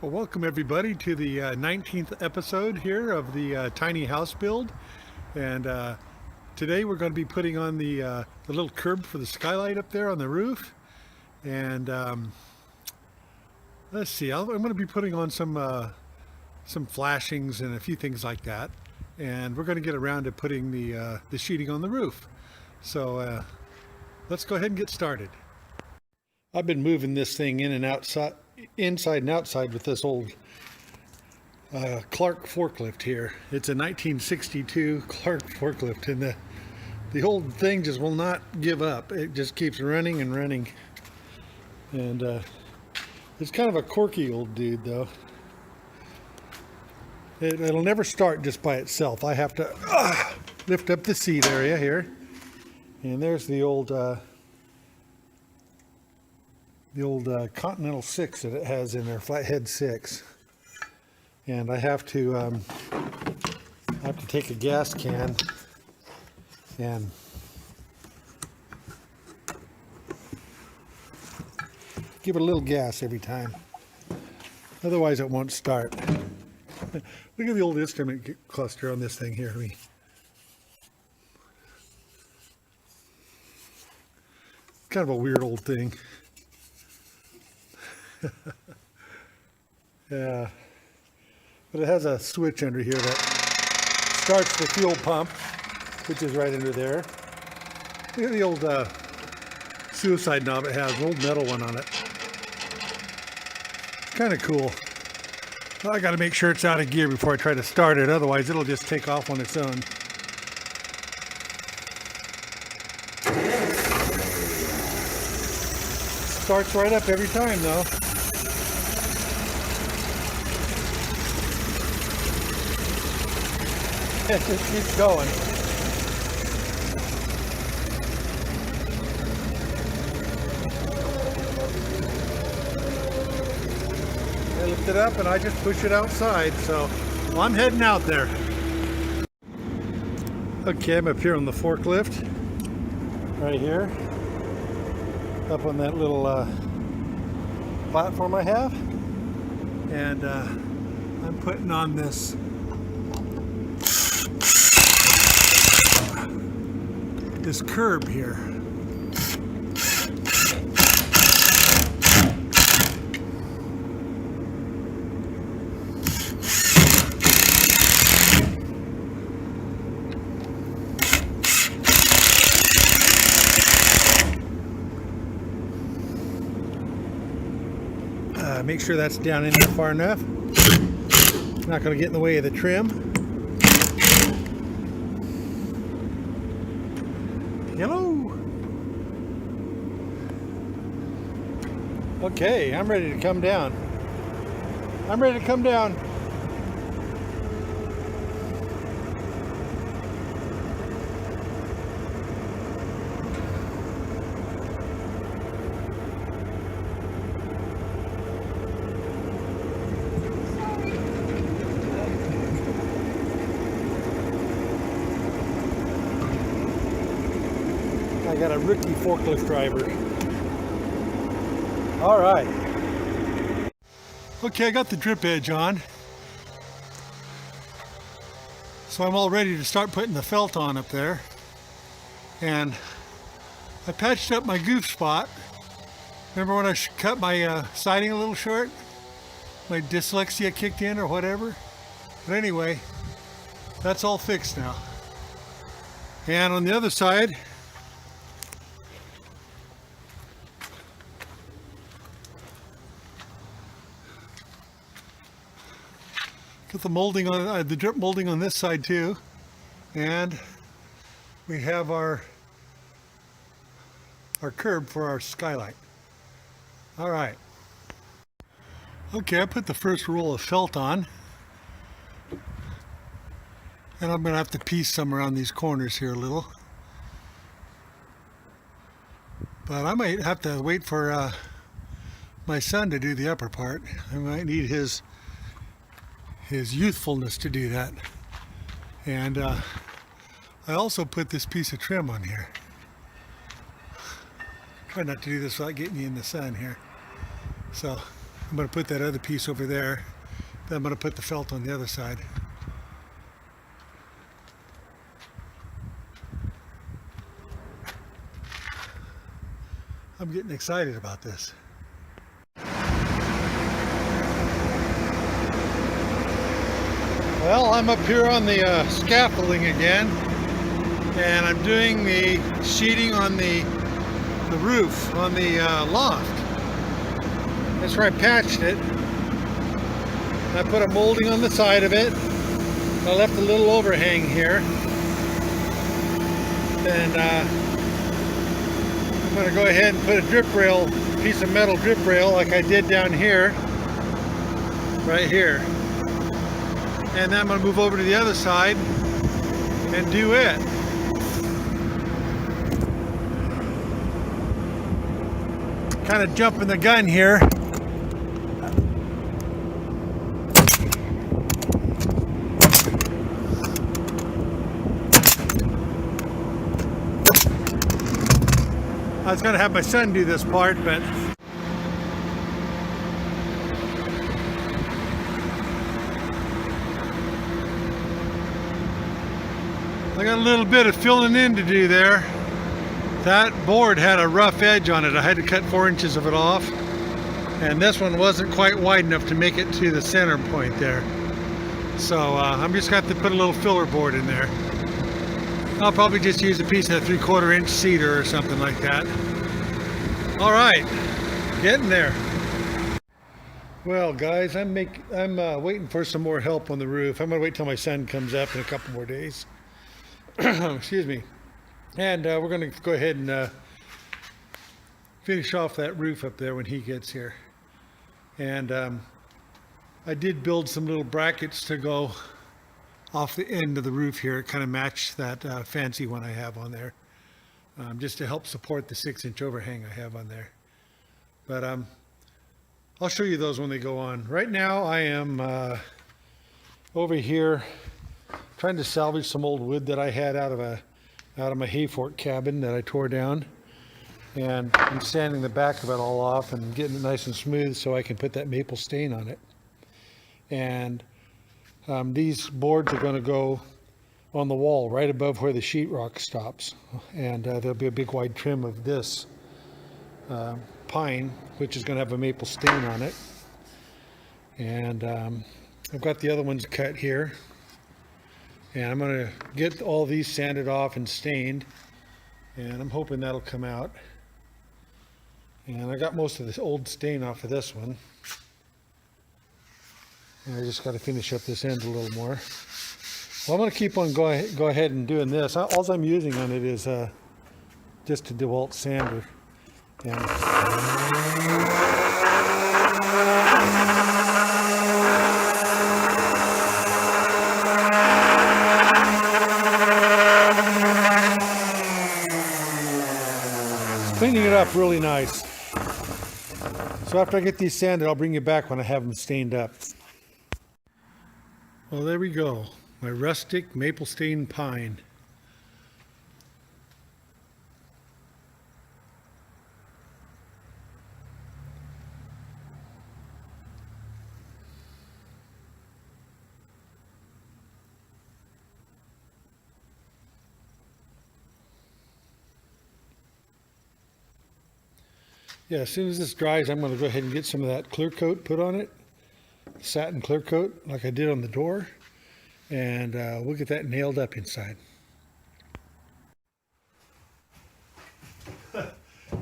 Well, welcome everybody to the 19th episode here of the tiny house build, and today we're going to be putting on the little curb for the skylight up there on the roof. And let's see, I'm going to be putting on some flashings and a few things like that, and we're going to get around to putting the sheeting on the roof. So let's go ahead and get started. I've been moving this thing in and outside, inside and outside with this old Clark forklift here. It's a 1962 Clark forklift, and the old thing just will not give up. It just keeps running and running. And it's kind of a quirky old dude though. It'll never start just by itself. I have to lift up the seat area here. And there's the old Continental 6 that it has in there, Flathead 6. And I have to take a gas can and give it a little gas every time. Otherwise it won't start. Look at the old instrument cluster on this thing here. Kind of a weird old thing. Yeah, but it has a switch under here that starts the fuel pump, which is right under there. Look at the old suicide knob it has, an old metal one on it. Kind of cool. Well, I got to make sure it's out of gear before I try to start it, otherwise it'll just take off on its own. Starts right up every time though. It just keeps going. I lift it up and I just push it outside, so I'm heading out there. Okay, I'm up here on the forklift, right here, up on that little platform I have, and I'm putting on this curb here. Make sure that's down in there far enough. Not going to get in the way of the trim. Hello. Okay, I'm ready to come down. I'm ready to come down. I got a rookie forklift driver. All right. Okay, I got the drip edge on. So I'm all ready to start putting the felt on up there. And I patched up my goof spot. Remember when I cut my siding a little short? My dyslexia kicked in or whatever. But anyway, that's all fixed now. And on the other side, got the molding on the drip molding on this side too, and we have our curb for our skylight. All right. Okay, I put the first roll of felt on, and I'm going to have to piece some around these corners here a little. But I might have to wait for my son to do the upper part. I might need his youthfulness to do that. And I also put this piece of trim on here. Try not to do this without getting you in the sun here. So I'm going to put that other piece over there. Then I'm going to put the felt on the other side. I'm getting excited about this. Well, I'm up here on the scaffolding again, and I'm doing the sheeting on the roof, on the loft. That's where I patched it. I put a molding on the side of it. I left a little overhang here. And I'm going to go ahead and put a drip rail, piece of metal drip rail like I did down here, right here. And then I'm going to move over to the other side and do it. Kind of jumping the gun here. I was going to have my son do this part, but I got a little bit of filling in to do there. That board had a rough edge on it. I had to cut 4 inches of it off. And this one wasn't quite wide enough to make it to the center point there. So I'm just got to put a little filler board in there. I'll probably just use a piece of 3/4 inch cedar or something like that. All right, getting there. Well, guys, I'm waiting for some more help on the roof. I'm gonna wait till my son comes up in a couple more days. Excuse me. And we're gonna go ahead and finish off that roof up there when he gets here. And I did build some little brackets to go off the end of the roof here, kind of match that fancy one I have on there, just to help support the 6-inch overhang I have on there. But I'll show you those when they go on. Right now I am over here trying to salvage some old wood that I had out of my hay fork cabin that I tore down, and I'm sanding the back of it all off and getting it nice and smooth so I can put that maple stain on it. And these boards are going to go on the wall right above where the sheetrock stops, and there'll be a big wide trim of this pine, which is going to have a maple stain on it. And I've got the other ones cut here, and I'm going to get all these sanded off and stained, and I'm hoping that'll come out. And I got most of this old stain off of this one. And I just got to finish up this end a little more. Well, I'm going to keep on go ahead and doing this. All I'm using on it is just a DeWalt sander. And it's cleaning it up really nice. So after I get these sanded, I'll bring you back when I have them stained up. Well, there we go. My rustic maple stained pine. Yeah, as soon as this dries, I'm going to go ahead and get some of that clear coat put on it. Satin clear coat like I did on the door, and we'll get that nailed up inside. Hey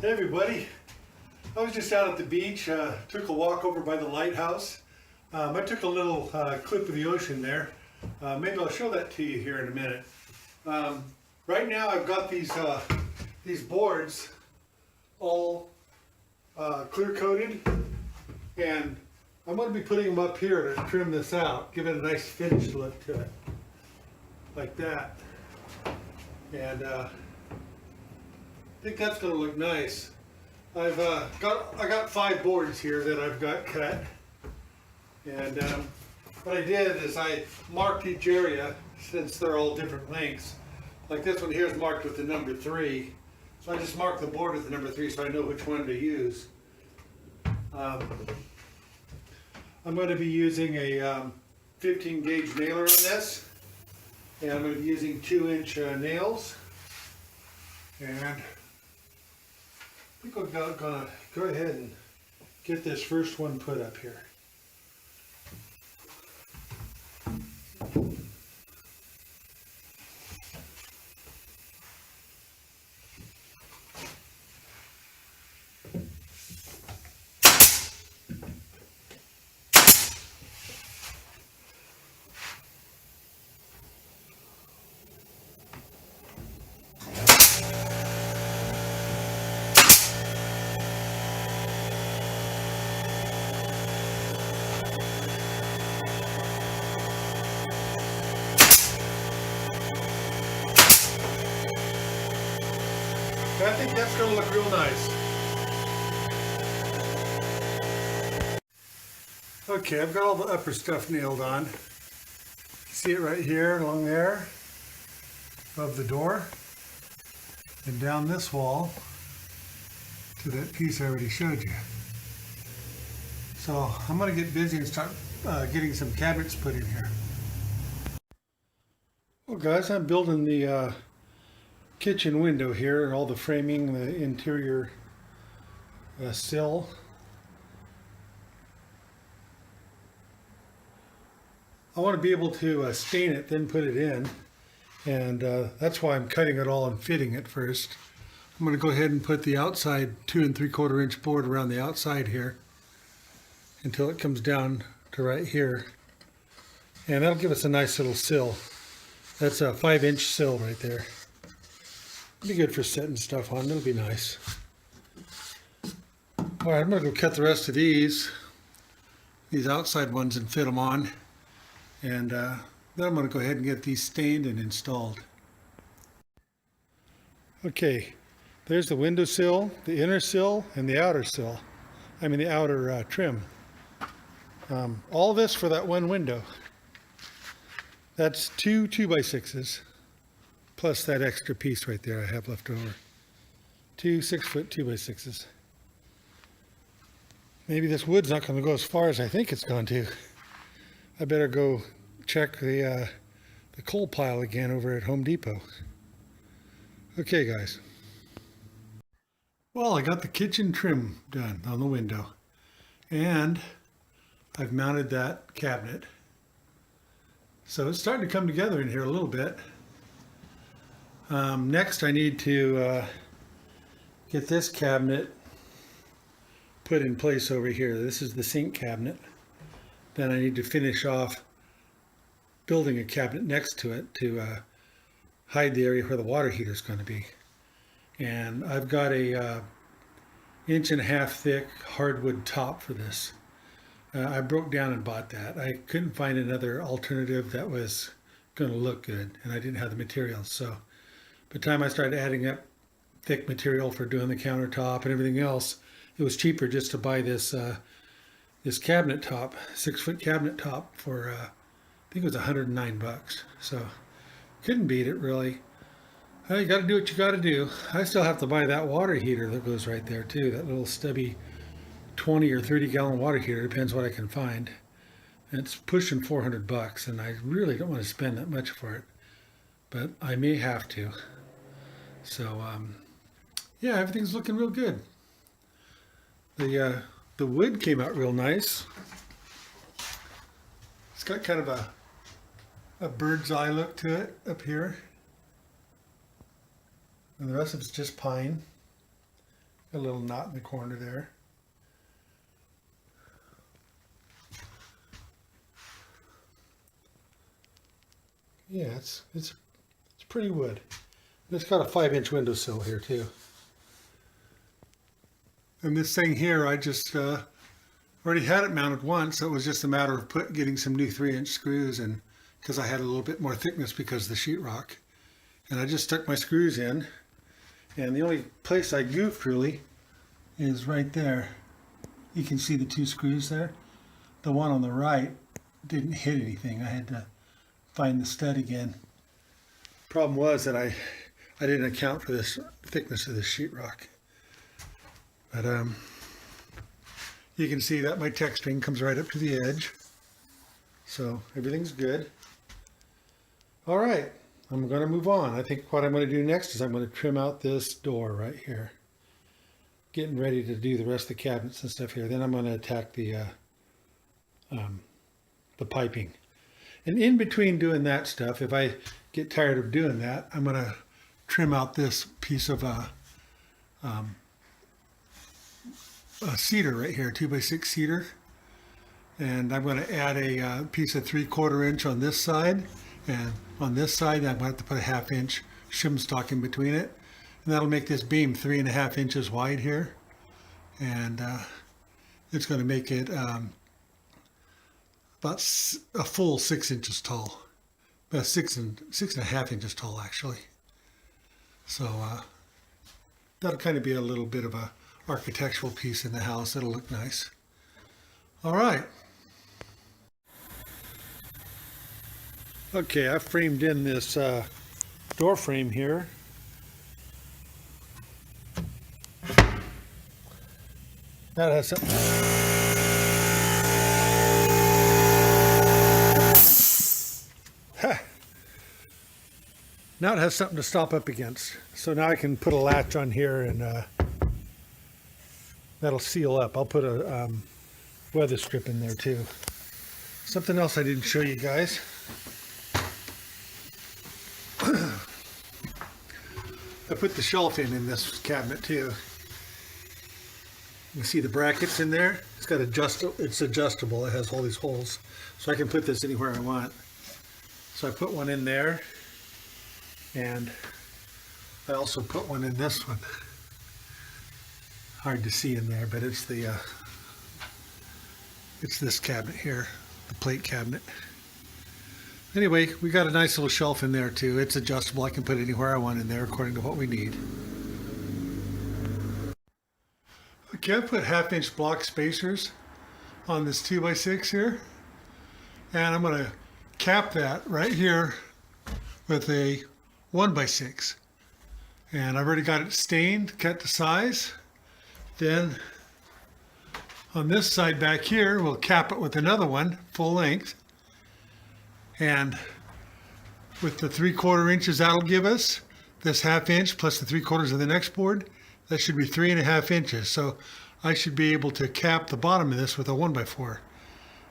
everybody, I was just out at the beach, took a walk over by the lighthouse. I took a little clip of the ocean there. Maybe I'll show that to you here in a minute. Right now I've got these boards all clear coated, and I'm going to be putting them up here to trim this out, give it a nice finished look to it, like that. And I think that's going to look nice. I got 5 boards here that I've got cut, and what I did is I marked each area, since they're all different lengths. Like this one here is marked with the number 3, so I just marked the board with the number 3 so I know which one to use. I'm going to be using a 15 gauge nailer on this, and I'm going to be using 2-inch nails, and I think I'm going to go ahead and get this first one put up here. I think that's going to look real nice. Okay, I've got all the upper stuff nailed on. See it right here along there above the door, and down this wall to that piece I already showed you. So I'm going to get busy and start getting some cabinets put in here. Well guys, I'm building the kitchen window here, and all the framing, the interior sill. I want to be able to stain it, then put it in, and that's why I'm cutting it all and fitting it first. I'm going to go ahead and put the outside 2 3/4 inch board around the outside here until it comes down to right here, and that'll give us a nice little sill. That's a 5-inch sill right there. Be good for setting stuff on. It'll be nice. All right, I'm going to go cut the rest of these outside ones and fit them on, and then I'm going to go ahead and get these stained and installed. Okay, there's the window sill, the inner sill, and the outer sill. I mean the outer trim. All this for that one window. That's 2 2x6s. Plus that extra piece right there I have left over. 2 6-foot 2x6s. Maybe this wood's not going to go as far as I think it's going to. I better go check the coal pile again over at Home Depot. Okay guys. Well, I got the kitchen trim done on the window, and I've mounted that cabinet. So it's starting to come together in here a little bit. Next I need to get this cabinet put in place over here. This is the sink cabinet. Then I need to finish off building a cabinet next to it to hide the area where the water heater is going to be. And I've got a 1.5-inch thick hardwood top for this. I broke down and bought that. I couldn't find another alternative that was going to look good, and I didn't have the materials. So by the time I started adding up thick material for doing the countertop and everything else, it was cheaper just to buy this this cabinet top, 6-foot cabinet top for I think it was $109. So couldn't beat it really. You got to do what you got to do. I still have to buy that water heater that goes right there too. That little stubby 20 or 30 gallon water heater, depends what I can find. And it's pushing $400, and I really don't want to spend that much for it, but I may have to. So yeah, everything's looking real good. The wood came out real nice. It's got kind of a bird's eye look to it up here. And the rest of it's just pine. A little knot in the corner there. Yeah, it's pretty wood. And it's got a 5-inch windowsill here too. And this thing here, I just already had it mounted once, so it was just a matter of getting some new 3-inch screws, and because I had a little bit more thickness because of the sheetrock. And I just stuck my screws in, and the only place I goofed really is right there. You can see the 2 screws there. The one on the right didn't hit anything. I had to find the stud again. Problem was that I didn't account for this thickness of the sheetrock. But You can see that my texturing comes right up to the edge. So everything's good. All right, I'm going to move on. I think what I'm going to do next is I'm going to trim out this door right here. Getting ready to do the rest of the cabinets and stuff here. Then I'm going to attack the piping. And in between doing that stuff, if I get tired of doing that, I'm going to trim out this piece of a cedar right here, 2x6 cedar. And I'm going to add a piece of 3/4 inch on this side. And on this side, I'm going to have to put a 1/2 inch shim stock in between it. And that'll make this beam 3.5 inches wide here. And it's going to make it about a full 6 inches tall. About 6.5 inches tall, actually. So that'll kind of be a little bit of a architectural piece in the house. It'll look nice. All right. Okay, I framed in this door frame here. That has something. Now it has something to stop up against. So now I can put a latch on here and that'll seal up. I'll put a weather strip in there too. Something else I didn't show you guys. I put the shelf in this cabinet too. You see the brackets in there? It's got it's adjustable. It has all these holes. So I can put this anywhere I want. So I put one in there. And I also put one in this one. Hard to see in there, but it's this cabinet here, the plate cabinet. Anyway, we got a nice little shelf in there too. It's adjustable. I can put it anywhere I want in there according to what we need. Okay, I put 1/2 inch block spacers on this 2x6 here. And I'm going to cap that right here with a 1x6. And I've already got it stained, cut to size. Then on this side back here, we'll cap it with another one, full length. And with the 3/4 inches that'll give us, this 1/2 inch plus the 3/4 of the next board, that should be 3.5 inches. So I should be able to cap the bottom of this with a 1x4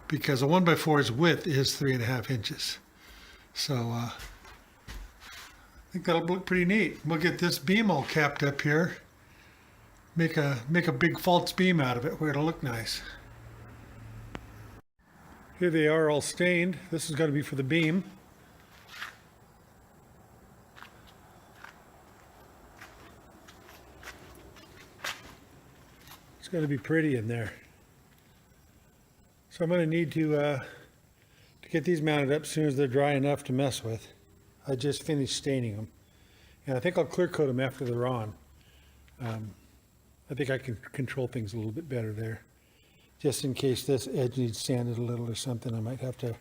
because a 1x4's width is 3.5 inches. So I think that'll look pretty neat. We'll get this beam all capped up here. Make a big false beam out of it where it'll look nice. Here they are all stained. This is going to be for the beam. It's going to be pretty in there. So I'm going to need to get these mounted up as soon as they're dry enough to mess with. I just finished staining them. And I think I'll clear coat them after they're on. I think I can control things a little bit better there. Just in case this edge needs sanded a little or something, I might have to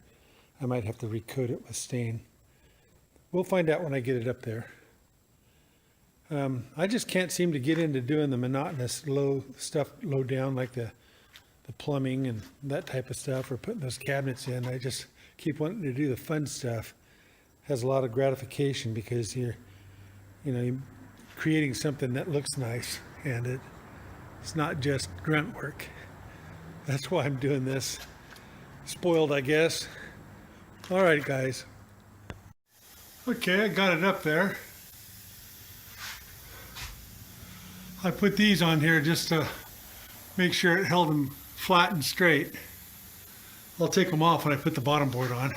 recoat it with stain. We'll find out when I get it up there. I just can't seem to get into doing the monotonous low stuff low down like the plumbing and that type of stuff, or putting those cabinets in. I just keep wanting to do the fun stuff. It has a lot of gratification because you're creating something that looks nice, and it's not just grunt work. That's why I'm doing this. Spoiled, I guess. All right, guys. Okay, I got it up there. I put these on here just to make sure it held them flat and straight. I'll take them off when I put the bottom board on.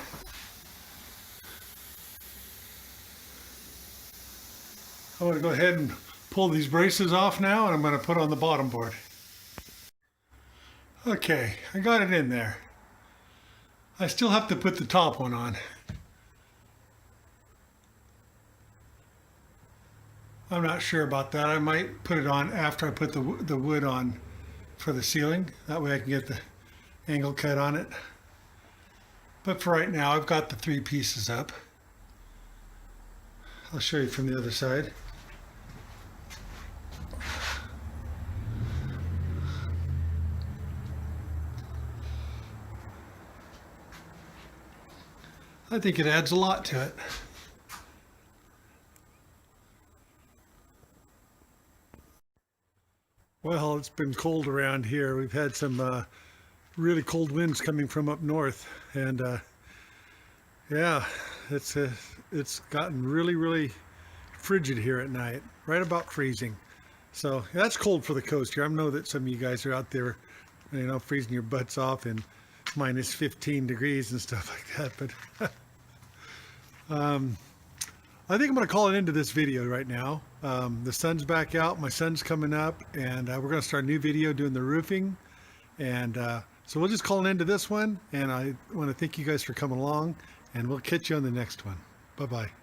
I'm going to go ahead and pull these braces off now, and I'm going to put on the bottom board. Okay, I got it in there. I still have to put the top one on. I'm not sure about that. I might put it on after I put the wood on for the ceiling. That way I can get the angle cut on it. But for right now, I've got the 3 pieces up. I'll show you from the other side. I think it adds a lot to it. Well, it's been cold around here. We've had some really cold winds coming from up north, and yeah, it's gotten really frigid here at night, right about freezing. So that's cold for the coast here. I know that some of you guys are out there, you know, freezing your butts off in minus 15 degrees and stuff like that. But I think I'm going to call it into this video right now. The sun's back out, my son's coming up, and we're going to start a new video doing the roofing. And so we'll just call an end to this one. And I want to thank you guys for coming along, and we'll catch you on the next one. Bye-bye.